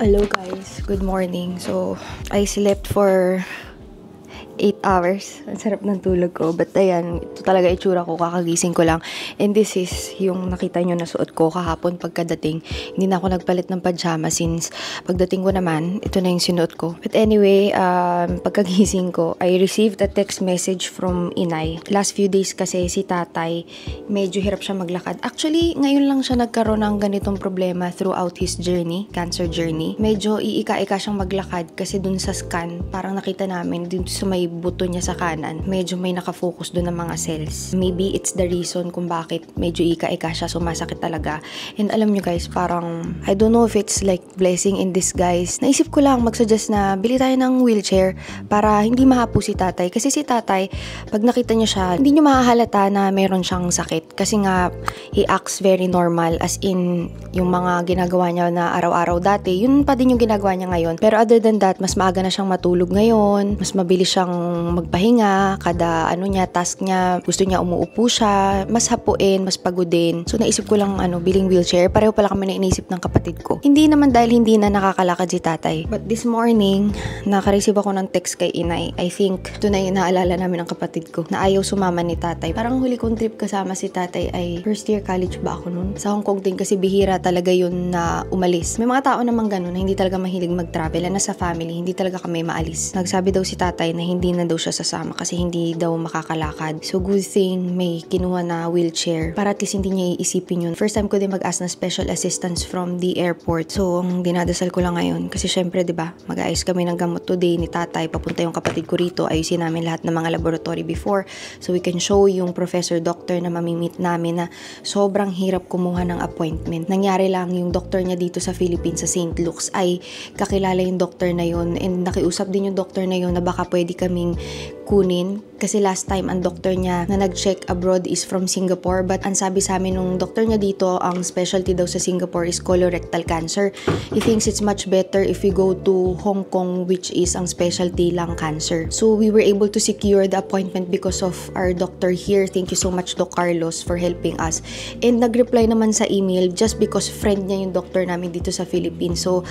Hello guys, good morning. So, I slept for 8 hours. Ang sarap ng tulog ko. But ayan, ito talaga itsura ko, kakagising ko lang. And this is yung nakita nyo na suot ko kahapon pagkadating. Hindi na ako nagpalit ng pajama since pagdating ko naman, ito na yung sinuot ko. But anyway, pagkagising ko, I received a text message from inay. Last few days kasi si tatay, medyo hirap siya maglakad. Actually, ngayon lang siya nagkaroon ng ganitong problema throughout his journey, cancer journey. Medyo iika-ika siyang maglakad kasi dun sa scan, parang nakita namin dun sa may buto niya sa kanan, medyo may nakafocus doon ng mga cells. Maybe it's the reason kung bakit medyo ika-ika siya, sumasakit talaga. And alam nyo guys, parang I don't know if it's like blessing in disguise. Naisip ko lang mag-suggest na bili tayo ng wheelchair para hindi mahapo si tatay. Kasi si tatay, pag nakita niyo siya, hindi niyo mahahalata na meron siyang sakit. Kasi nga, he acts very normal. As in, yung mga ginagawa niya na araw-araw dati, yun pa din yung ginagawa niya ngayon. Pero other than that, mas maaga na siyang matulog ngayon. Mas mabilis siyang magpahinga, kada task niya, gusto niya umuupo siya, mas hapuin, mas pagodin. So naisip ko lang biling wheelchair. Pareho pala kami na inisip ng kapatid ko. Hindi naman dahil hindi na nakakalakad si tatay. But this morning, nakareceive ako ng text kay inay. I think ito na yung naalala namin ng kapatid ko na ayaw sumama ni tatay. Parang huli kong trip kasama si tatay ay first year college ba ako nun? Sa Hong Kong din kasi bihira talaga yun na umalis. May mga tao namang ganun na hindi talaga mahilig mag-travel na sa family, hindi talaga kami maalis. Nagsabi daw si tatay na hindi na daw siya sasama kasi hindi daw makakalakad. So good thing may kinuha na wheelchair para at least hindi niya iisipin yun. First time ko din mag-ask na special assistance from the airport. So ang dinadasal ko lang ngayon kasi syempre 'di ba, mag-aayos kami ng gamot today ni tatay, papunta yung kapatid ko rito, ayusin namin lahat ng mga laboratory before so we can show yung professor doctor na mamimit namin na sobrang hirap kumuha ng appointment. Nangyari lang yung doctor niya dito sa Philippines sa St. Luke's ay kakilala yung doctor na yun and nakiusap din yung doctor na yun na baka pwede kaming kunin kasi last time ang doctor niya na nag-check abroad is from Singapore but ang sabi sa amin nung doctor niya dito ang specialty daw sa Singapore is colorectal cancer. He thinks it's much better if we go to Hong Kong which is ang specialty lung cancer. So we were able to secure the appointment because of our doctor here. Thank you so much Doc Carlos for helping us. And nag-reply naman sa email just because friend niya yung doctor namin dito sa Philippines. So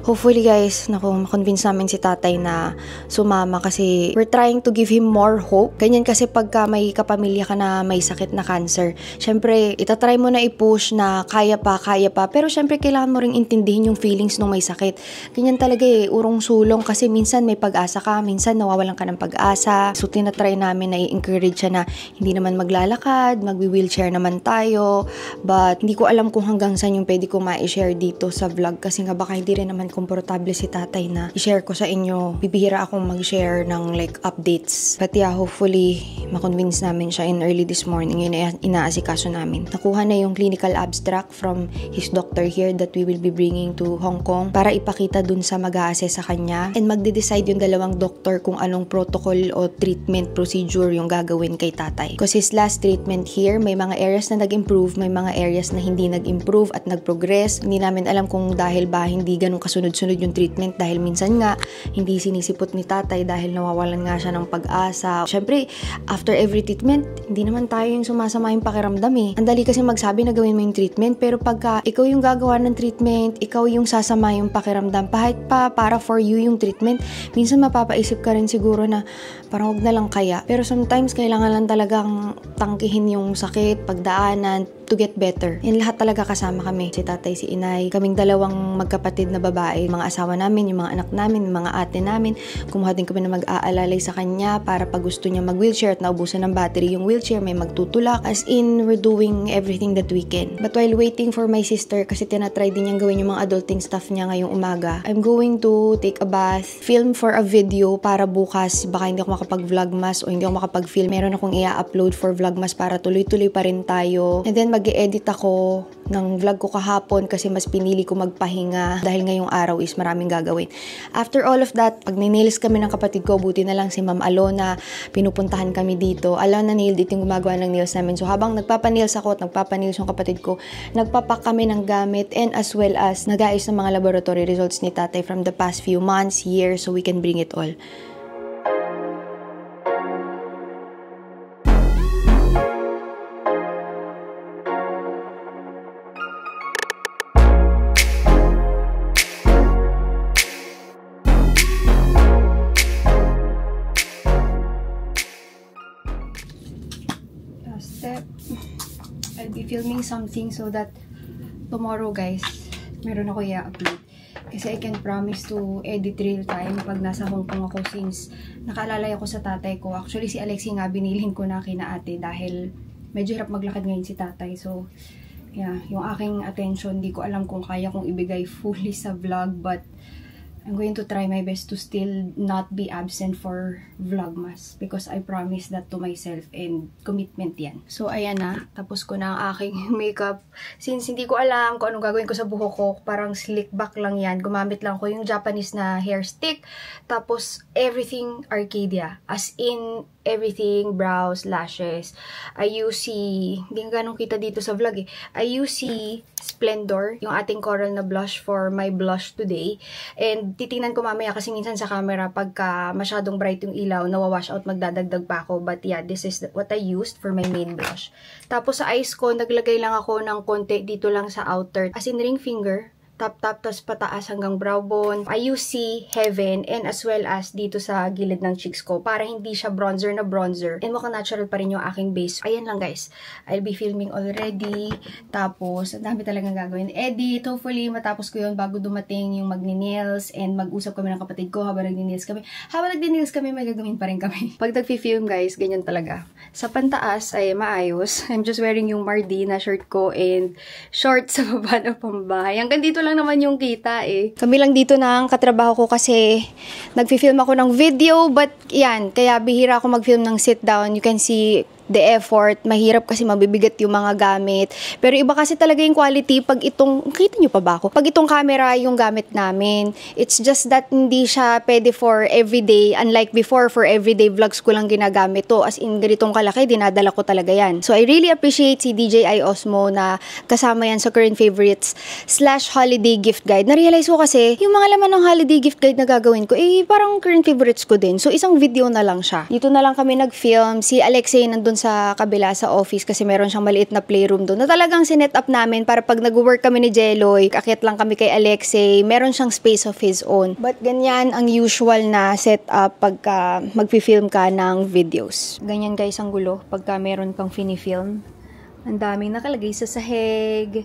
hopefully guys, makonvince namin si tatay na sumama kasi we're trying to give him more hope. Ganyan kasi pagka may kapamilya ka na may sakit na cancer, syempre itatry mo na i-push na kaya pa, pero syempre kailangan mo ring intindihin yung feelings nung may sakit. Ganyan talaga urong sulong kasi minsan may pag-asa ka, minsan nawawalan ka ng pag-asa. So tinatry namin na i-encourage siya na hindi naman maglalakad, magwi-wheelchair naman tayo, but hindi ko alam kung hanggang saan yung pwede ko ma-share dito sa vlog kasi nga baka hindi rin naman komportable si tatay na i-share ko sa inyo. Bibihira akong mag-share ng like updates. But yeah, hopefully makonvince namin siya in early this morning. Yun inaasikaso namin. Nakuha na yung clinical abstract from his doctor here that we will be bringing to Hong Kong para ipakita dun sa mag-a-assess sa kanya and magde-decide yung dalawang doctor kung anong protocol o treatment procedure yung gagawin kay tatay. Because his last treatment here, may mga areas na nag-improve, may mga areas na hindi nag-improve at nag-progress. Hindi namin alam kung dahil ba hindi ganun kasunod-sunod yung treatment dahil minsan nga hindi sinisipot ni tatay dahil nawawalan nga siya ng pag-asa. Syempre, after every treatment, hindi naman tayo yung sumasama yung pakiramdam Ang dali kasi magsabi na gawin mo yung treatment, pero pagka ikaw yung gagawa ng treatment, ikaw yung sasama yung pakiramdam, kahit pa para for you yung treatment, minsan mapapaisip ka rin siguro na parang huwag na lang kaya. Pero sometimes, kailangan lang talagang tangkihin yung sakit, pagdaanan, to get better. And lahat talaga kasama kami. Si tatay, si inay, kaming dalawang magkapatid na babae, mga asawa namin, yung mga anak namin, yung mga ate namin. Kumuha din kami na mag-aalalay sa kanya para pag gusto niya mag-wheelchair at naubusan ng battery yung wheelchair, may magtutulak. As in, we're doing everything that we can. But while waiting for my sister, kasi tinatry din niyang gawin yung mga adulting stuff niya ngayong umaga, I'm going to take a bath, film for a video para bukas, baka hindi ako makapag-vlogmas o hindi ako makapag-film. Meron akong i-upload for vlogmas para tuloy-tuloy pa rin tayo. And then mag-e-edit ako ng vlog ko kahapon kasi mas pinili ko magpahinga dahil ngayong araw is maraming gagawin. After all of that, pag nails kami ng kapatid ko, buti na lang si Ma'am Alona, pinupuntahan kami dito. Alona Nail dito yung gumagawa ng nails namin. So habang nagpapanails ako at nagpapanails yung kapatid ko, nagpapak kami ng gamit and as well as nag-aayos ng mga laboratory results ni tatay from the past few months, years, so we can bring it all. Kasi I'll be filming something so that tomorrow guys, meron ako i-upload. Kasi I can promise to edit real time pag nasa Hong Kong ako since nakaalalay ako sa tatay ko. Actually si Alexi nga binilhin ko na kina ate dahil medyo hirap maglakad ngayon si tatay. So yeah, yung aking attention, di ko alam kung kaya kong ibigay fully sa vlog, but I'm going to try my best to still not be absent for Vlogmas because I promise that to myself and commitment yan. So, ayan na. Tapos ko na ang aking makeup. Since hindi ko alam kung anong gagawin ko sa buhok ko, parang slick back lang yan. Gumamit lang ko yung Japanese na hair stick. Tapos, everything Arcadia. As in, everything, brows, lashes. I use hindi nga ganun kita dito sa vlog eh. I use Splendor, yung ating coral na blush for my blush today. And titingnan ko mamaya kasi minsan sa camera pagka masyadong bright yung ilaw, nawawash out, magdadagdag pa ako. But yeah, this is what I used for my main blush. Tapos sa eyes ko, naglagay lang ako ng konti dito lang sa outer. As in ring finger. Tap, tapos pataas hanggang brow bone. I use Heaven and as well as dito sa gilid ng cheeks ko para hindi siya bronzer na bronzer. And mukhang natural pa rin yung aking base. Ayan lang guys. I'll be filming already. Tapos, ang dami talagang gagawin. Edit. Hopefully, matapos ko yun bago dumating yung magni-nails and mag-usap kami ng kapatid ko habang nagni-nails kami. Habang nagni-nails kami, may gagawin pa rin kami. Pag nag-film guys, ganyan talaga. Sa pantaas ay maayos. I'm just wearing yung Mardi na shirt ko and shorts sa baba ng pambahay. Hanggang dito lang naman yung kita eh. Kami lang dito na ang katrabaho ko kasi nagfi-film ako ng video, but yan, kaya bihira ako mag-film ng sit down. You can see the effort. Mahirap kasi mabibigat yung mga gamit. Pero iba kasi talaga yung quality pag itong, kita nyo pa ba ako? Pag itong camera yung gamit namin. It's just that hindi siya pwede for everyday. Unlike before, for everyday vlogs ko lang ginagamit to. As in, ganitong kalaki, dinadala ko talaga yan. So, I really appreciate si DJI Osmo na kasama yan sa current favorites / holiday gift guide. Na-realize ko kasi, yung mga laman ng holiday gift guide na gagawin ko, eh, parang current favorites ko din. So, isang video na lang siya. Dito na lang kami nag-film. Si Alexei nandun sa kabila sa office kasi meron siyang maliit na playroom doon na talagang sinet up namin para pag nag-work kami ni Jeloy, akyat lang kami kay Alexei, meron siyang space of his own. But ganyan ang usual na setup pagka magfi-film ka ng videos. Ganyan guys ang gulo pagka meron kang fini-film. Ang daming nakalagay sa sahig.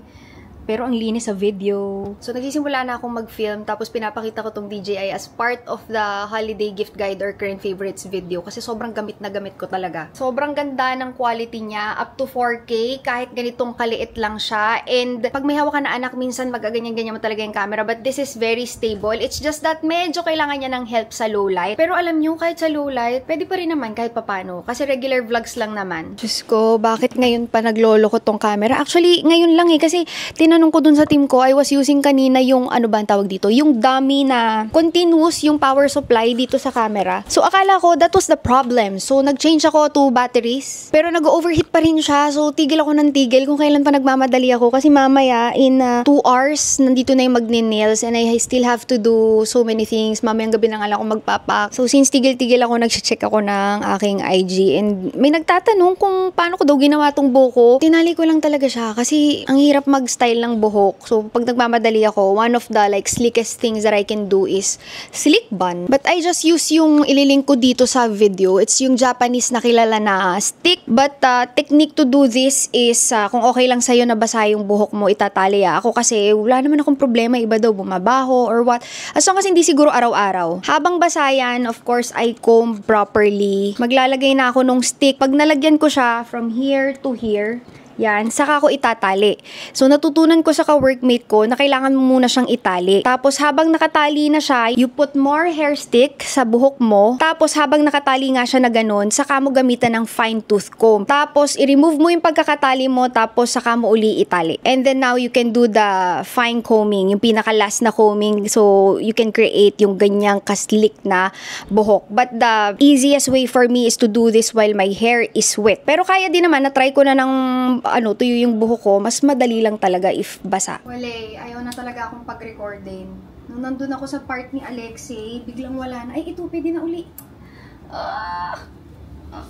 Pero ang linis sa video. So, nagsisimula na akong mag-film. Tapos, pinapakita ko tong DJI as part of the holiday gift guide or current favorites video. Kasi sobrang gamit na gamit ko talaga. Sobrang ganda ng quality niya. Up to 4K. Kahit ganitong kaliit lang siya. And, pag may hawak ka na anak, minsan magaganyan-ganyan mo talaga yung camera. But this is very stable. It's just that medyo kailangan niya ng help sa low light. Pero alam nyo, kahit sa low light, pwede pa rin naman kahit papano. Kasi regular vlogs lang naman. Diyos ko, bakit ngayon pa naglolo ko tong camera? Actually, ngayon lang eh. Kasi, tinanong ko dun sa team ko, I was using kanina yung, ano ba ang tawag dito? Yung dummy na continuous yung power supply dito sa camera. So, akala ko, that was the problem. So, nag-change ako to batteries. Pero nag-overheat pa rin siya. So, tigil ako ng tigil kung kailan pa nagmamadali ako. Kasi mamaya, in 2 hours, nandito na yung magni-nails and I still have to do so many things. Mamayang gabi na nga lang ako magpapak. So, since tigil-tigil ako, nag-check ako ng aking IG. And may nagtatanong kung paano ko daw ginawa tong buhok ko. Tinali ko lang talaga siya kasi ang hirap mag-style ng buhok. So, pag nagmamadali ako, one of the like slickest things that I can do is slick bun. But I just use yung ililink ko dito sa video. It's yung Japanese na kilala na stick. But technique to do this is kung okay lang sa'yo na basa yung buhok mo, itatali. Ako kasi wala naman akong problema. Iba daw bumabaho or what. As long as hindi siguro araw-araw. Habang basa yan, of course, I comb properly. Maglalagay na ako nung stick. Pag nalagyan ko siya from here to here, yan, saka ko itatali. So, natutunan ko sa ka-workmate ko na kailangan mo muna siyang itali. Tapos, habang nakatali na siya, you put more hair stick sa buhok mo. Tapos, habang nakatali nga siya na ganun, saka mo gamitan ng fine tooth comb. Tapos, i-remove mo yung pagkakatali mo, tapos saka mo uli itali. And then, now, you can do the fine combing, yung pinaka-last na combing. So, you can create yung ganyang kaslik na buhok. But the easiest way for me is to do this while my hair is wet. Pero kaya din naman, na-try ko na ng tuyo yung buhok ko, mas madali lang talaga if basa. Wale, ayaw na talaga akong pag-recordin. Nung nandun ako sa part ni Alexei, biglang wala na. Ay, ito, pwede na uli.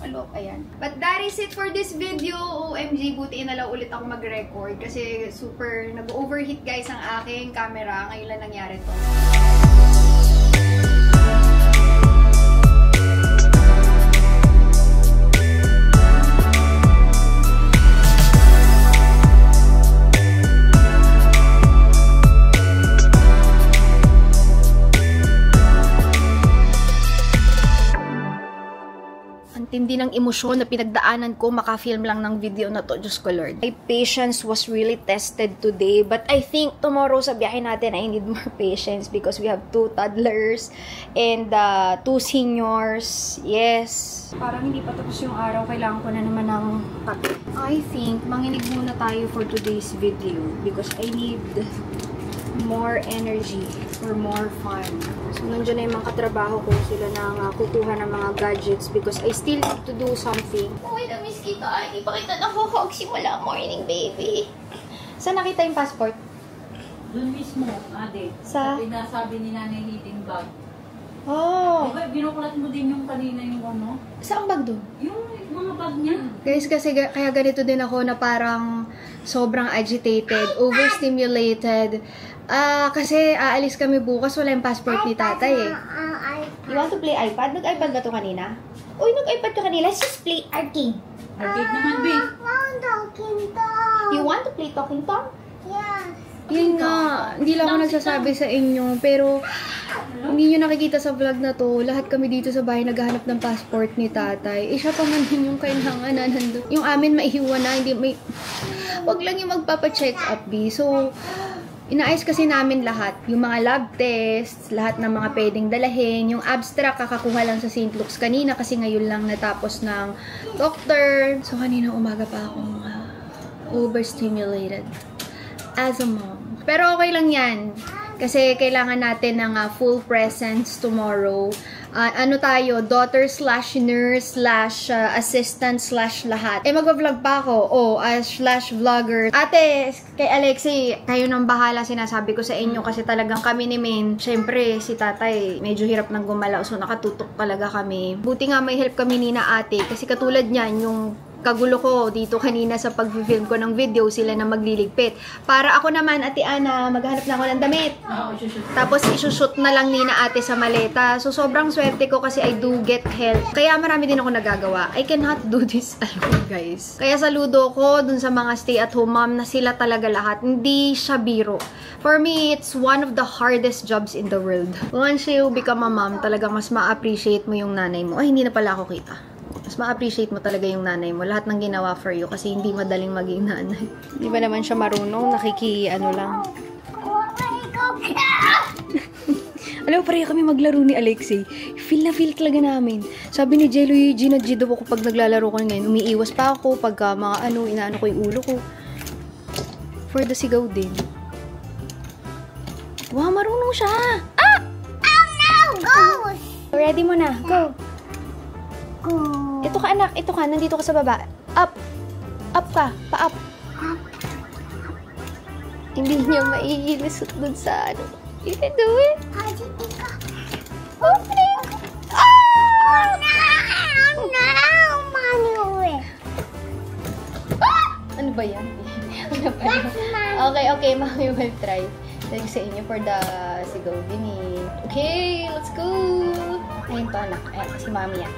Alok, ayan. But that is it for this video. OMG, buti na lang ulit ako mag-record kasi super nag-overheat guys ang aking camera. Ngayon lang nangyari to. Ang tindi ng emosyon na pinagdaanan ko, maka-film lang ng video na to. Diyos ko, Lord. My patience was really tested today. But I think tomorrow sa biyahe natin, I need more patience because we have 2 toddlers and 2 seniors. Yes. Parang hindi pa tapos yung araw. Kailangan ko na naman ng kape. I think, manginig muna tayo for today's video because I need more energy for more fun. So, nandiyan na yung mga katrabaho ko. Sila na kukuha ng mga gadgets because I still need to do something. Uy, na-miss kita. Hindi pa kita nakuhog simula morning, baby. Saan nakita yung passport? Doon mismo, ate. Sa? Pinasabi ni Nanay Hitting Bag. Oh! Okay, binukulat mo din yung kanina yung ano? Saan bag doon? Yung mga bag niya. Guys, kasi kaya ganito din ako na parang sobrang agitated, overstimulated. Kasi aalis kami bukas, wala yung passport ni tatay eh. You want to play iPad? Nag-iPad ba to kanina? Uy, nag-iPad ka kanina. Let's just play arcade. Arcade naman, babe. You want to play Talking Tom? Yes. Yun nga, hindi lang ako nagsasabi sa inyo, pero hindi nyo nakikita sa vlog na to, lahat kami dito sa bahay naghahanap ng passport ni tatay. Siya pa man din yung kailangan na nandun. Yung amin maihiwan na, hindi may... Wag lang yung magpapacheck up, B. So, inaayos kasi namin lahat. Yung mga lab tests, lahat ng mga pwedeng dalahin. Yung abstract, kakakuha lang sa St. Luke's kanina kasi ngayon lang natapos ng doctor. So, kanina umaga pa akong overstimulated as a mom. Pero okay lang yan. Kasi kailangan natin ng full presence tomorrow. Ano tayo? Daughter/nurse/assistant/lahat. Magva-vlog pa ako. /vlogger. Ate, kay Alexi, kayo nang bahala, sinasabi ko sa inyo. Kasi talagang kami ni Min, syempre, si tatay, medyo hirap nang gumalaw. So, nakatutok talaga kami. Buti nga may help kami ni na ate. Kasi katulad niyan, yung kagulo ko dito kanina sa pag-film ko ng video, sila na magliligpit. Para ako naman, Ate Ana, maghanap na ako ng damit. Tapos isushoot na lang ni na ate sa maleta. So sobrang swerte ko kasi I do get help. Kaya marami din ako nagagawa. I cannot do this alone, guys. Kaya saludo ko dun sa mga stay-at-home mom na sila talaga lahat. Hindi siya biro. For me, it's one of the hardest jobs in the world. Once you become a mom, talagang mas ma-appreciate mo yung nanay mo. Ay, hindi na pala ako kita. Mas ma-appreciate mo talaga yung nanay mo. Lahat ng ginawa for you kasi hindi madaling maging nanay. Di ba naman siya marunong? Nakiki-ano lang. Alam mo, pareha kami maglaro ni Alexei. Feel na feel talaga namin. Sabi ni Jello, ginadjid ako pag naglalaro ko ngayon. Umiiwas pa ako pag mga inaano ko yung ulo ko. For the sigaw din. Wow, marunong siya! Ah! Oh no! Go! Ready mo na. Go! Go! Ito ka anak, ito ka, nandito ka sa baba. Up! Up ka, pa-up. Hindi niya maiilusot dun sa ano. You can do it. Hadi ika. Opening! Oh no! No! Manu! Ano ba yan? Ano ba yan? Okay, Mami will try. Thank sa inyo for the sigaw bini. Okay, let's go! Ayun to anak. Ayun, si Mami yan.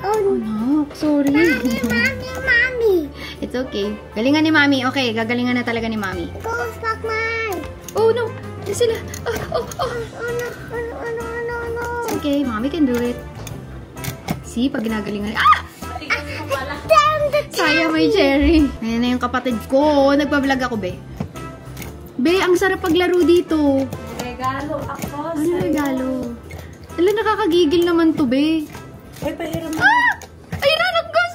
Oh Anak, sorry. Mommy! It's okay. Galingan ni Mami. Okay, gagalingan na talaga ni Mami. Go, Spackman! Oh no! Sila! Oh! Oh no! No! It's okay, Mami can do it. See, pag ginagalingan. Ah! Sayang may cherry. Ayan na yung kapatid ko. Nagpa-vlog ako, be. Be, ang sarap paglaro dito. Regalo ako Ano regalo? Ala, nakakagigil naman to, be. Ay, pahiram mo. Ah! Ayun na, nag-gus!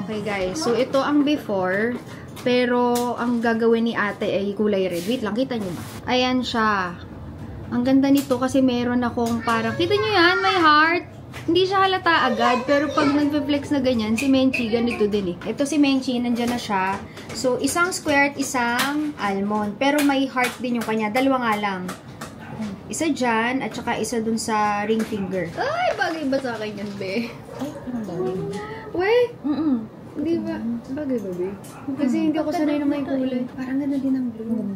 Okay guys, so ito ang before. Pero, ang gagawin ni ate ay kulay red. Wait lang, kita nyo ba? Ayan siya. Ang ganda nito kasi meron akong parang, kita nyo yan, may heart. Hindi siya halata agad, pero pag nagpe-flex na ganyan, si Menchi, ganito din eh. Ito si Menchi, nandyan na siya. So, isang square at isang almond. Pero may heart din yung kanya. Dalawa nga lang. Isa dyan, at saka isa dun sa ring finger. Ay, bagay ba sa akin yan, be? Ay, ang bagay. Wey? Di ba? Bagay ba, be? Kasi hindi ako sanay na may kulay. Parang ganda din ang blue.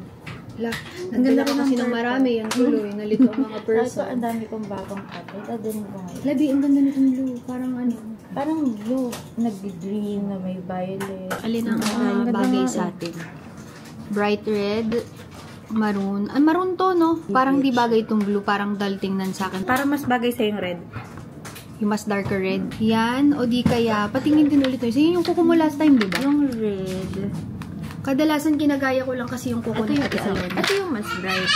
La, ang ganda ko kasi ng marami yan tuloy. Nalito ang mga Ito, person. ang dami kong bagong outfit. Dadalhin ko ngayon. Labi, ang ganda nitong blue. Parang ano. Parang blue. Nag-green na may violet. Alin ang Ang ganda bagay nga sa atin? Bright red, maroon. Ah, maroon to, no? Parang di bagay itong blue. Parang dull tingnan sa akin. Para mas bagay sa yung red. Yung mas darker red. Yan. O di kaya, patingin din ulit. So, yun yung kuko mo last time, di ba? Yung red. Kadalasan ginagaya ko lang kasi yung kuko Ito ni yung Ate isa. Alona. Ito yung mas bright.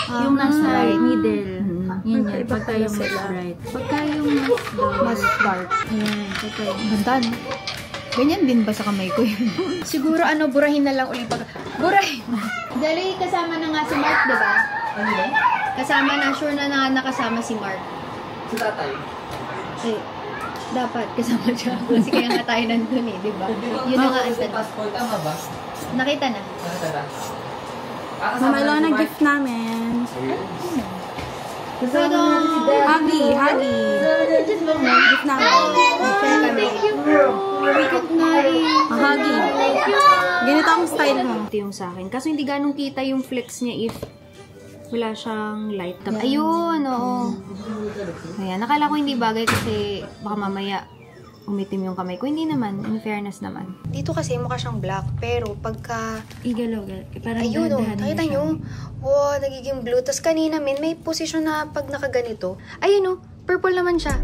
Ah, Yung nasa middle. Mhm. Yan yan. Pagka yung mas bright. Pagka yung Mas dark. Ayan. Pagka yung Ganda, no? Ganyan din ba sa kamay ko yun? Siguro ano, burahin na lang ulit pag... Burahin! Dali, kasama na nga si Mark, di ba? Ano ba? Kasama na, sure na nakasama si Mark. Si tatay. Eh, dapat kasama siya. Kasi kaya nga tayo nandun eh, di ba? Yun na nga ang Sa tanong. passport, tama ba? Nakita na. Nakatala. Mama Ilona, gift namin. Pero, Huggy, huggy. Gift namin. thank you po. Wicked nga eh. Huggy. Ganito ang style mo. Ito yung sa akin. Kaso hindi ganong kita yung flex niya if wala siyang light. Ayun, oo. Ayan, nakala ko hindi bagay kasi baka mamaya umitim yung kamay ko. Hindi naman, in fairness naman. Dito kasi mukha siyang black, pero pagka... Igalaw. Parang Ayun, oh, dahan-dahan nakita na siya. nyo? Wow, nagiging blue. Tapos kanina, may position na pag nakaganito. Ayun, oh, purple naman siya.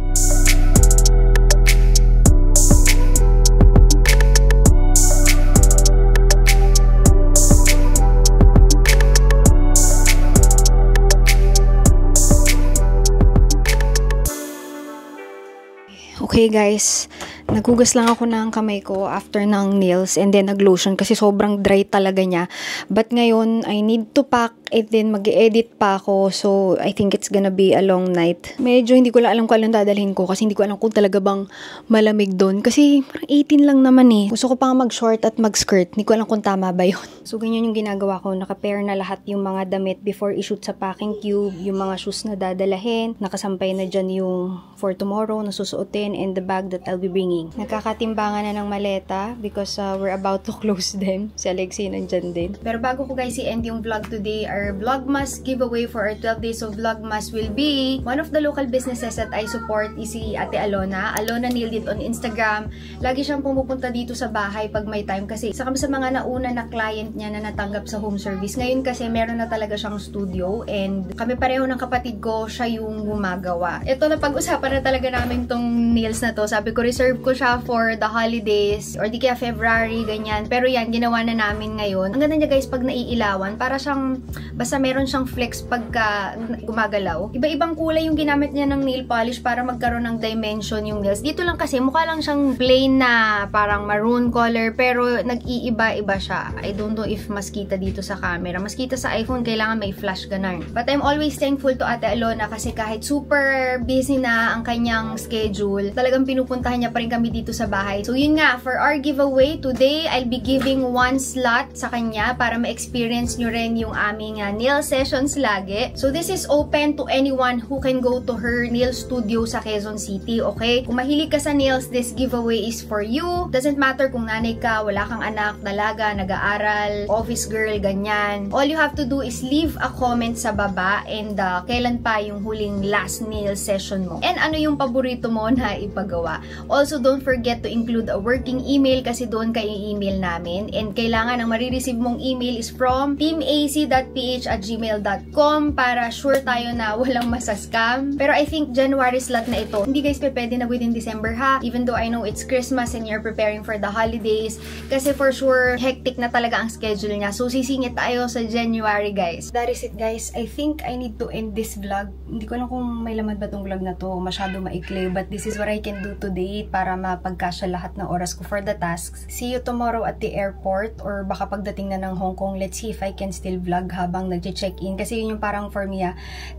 Okay guys, naghugas lang ako ng kamay ko after ng nails and then nag-lotion kasi sobrang dry talaga niya. But ngayon, I need to pack and then mag-edit pa ako. So, I think it's gonna be a long night. Medyo hindi ko lang alam kung anong dadalhin ko kasi hindi ko alam kung talaga bang malamig doon. Kasi parang 18 lang naman eh. Gusto ko pa mag-short at mag-skirt. Hindi ko alam kung tama ba yun. So, ganyan yung ginagawa ko. Naka-pair na lahat yung mga damit before i-shoot sa packing cube. Yung mga shoes na dadalahin. Nakasampay na dyan yung for tomorrow na susuotin and the bag that I'll be bringing. Nagkakatimbangan na ng maleta because we're about to close them. Si Alexi nandyan din. Pero bago ko guys i-end yung vlog today, our Vlogmas giveaway for our 12 days of Vlogmas will be one of the local businesses that I support is si Ate Alona. Alona nailed it on Instagram. Lagi siyang pumupunta dito sa bahay pag may time kasi isa kami sa mga nauna na client niya na natanggap sa home service. Ngayon kasi meron na talaga siyang studio and kami pareho ng kapatid ko, siya yung gumagawa. Ito na pag-usapan na talaga namin tong nails na to. Sabi ko, reserve ko siya for the holidays or di kaya February, ganyan. Pero yan, ginawa na namin ngayon. Ang ganda niya guys pag naiilawan. Para siyang, basta meron siyang flex pagka gumagalaw. Iba-ibang kulay yung ginamit niya ng nail polish para magkaroon ng dimension yung nails. Dito lang kasi, mukha lang siyang plain na parang maroon color pero nag-iiba-iba siya. I don't know if mas kita dito sa camera. Mas kita sa iPhone, kailangan may flash ganun. But I'm always thankful to Ate Alona kasi kahit super busy na ang kanyang schedule, talagang pinupuntahan niya pa rin kami dito sa bahay. So yun nga, for our giveaway today, I'll be giving one slot sa kanya para ma-experience nyo rin yung aming nail sessions lagi. So this is open to anyone who can go to her nail studio sa Quezon City, okay? Kung mahilig ka sa nails, this giveaway is for you. Doesn't matter kung nanay ka, wala kang anak, dalaga, nag-aaral, office girl, ganyan. All you have to do is leave a comment sa baba and kailan pa yung huling last nail session mo. And ano yung paborito mo na ipagawa. Also, don't forget to include a working email kasi doon ka i-email namin. And kailangan ang marireceive mong email is from teamac.ph@gmail.com para sure tayo na walang masascam. Pero I think January slot na ito. Hindi guys pwede na within December ha. Even though I know it's Christmas and you're preparing for the holidays. Kasi for sure, hectic na talaga ang schedule niya. So, sisingit tayo sa January guys. That is it guys. I think I need to end this vlog. Hindi ko alam kung may laman ba tong vlog na to. Masyado maikli. But this is what I can do today para mapagkasya lahat ng oras ko for the tasks. See you tomorrow at the airport or baka pagdating na ng Hong Kong, let's see if I can still vlog habang nag-check-in. Kasi yun yung parang for me,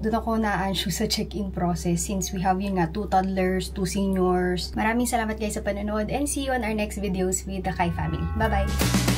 doon ako na-anxious sa check-in process since we have yun nga, 2 toddlers, 2 seniors. Maraming salamat guys sa panonood and see you on our next videos with the Kai family. Bye-bye!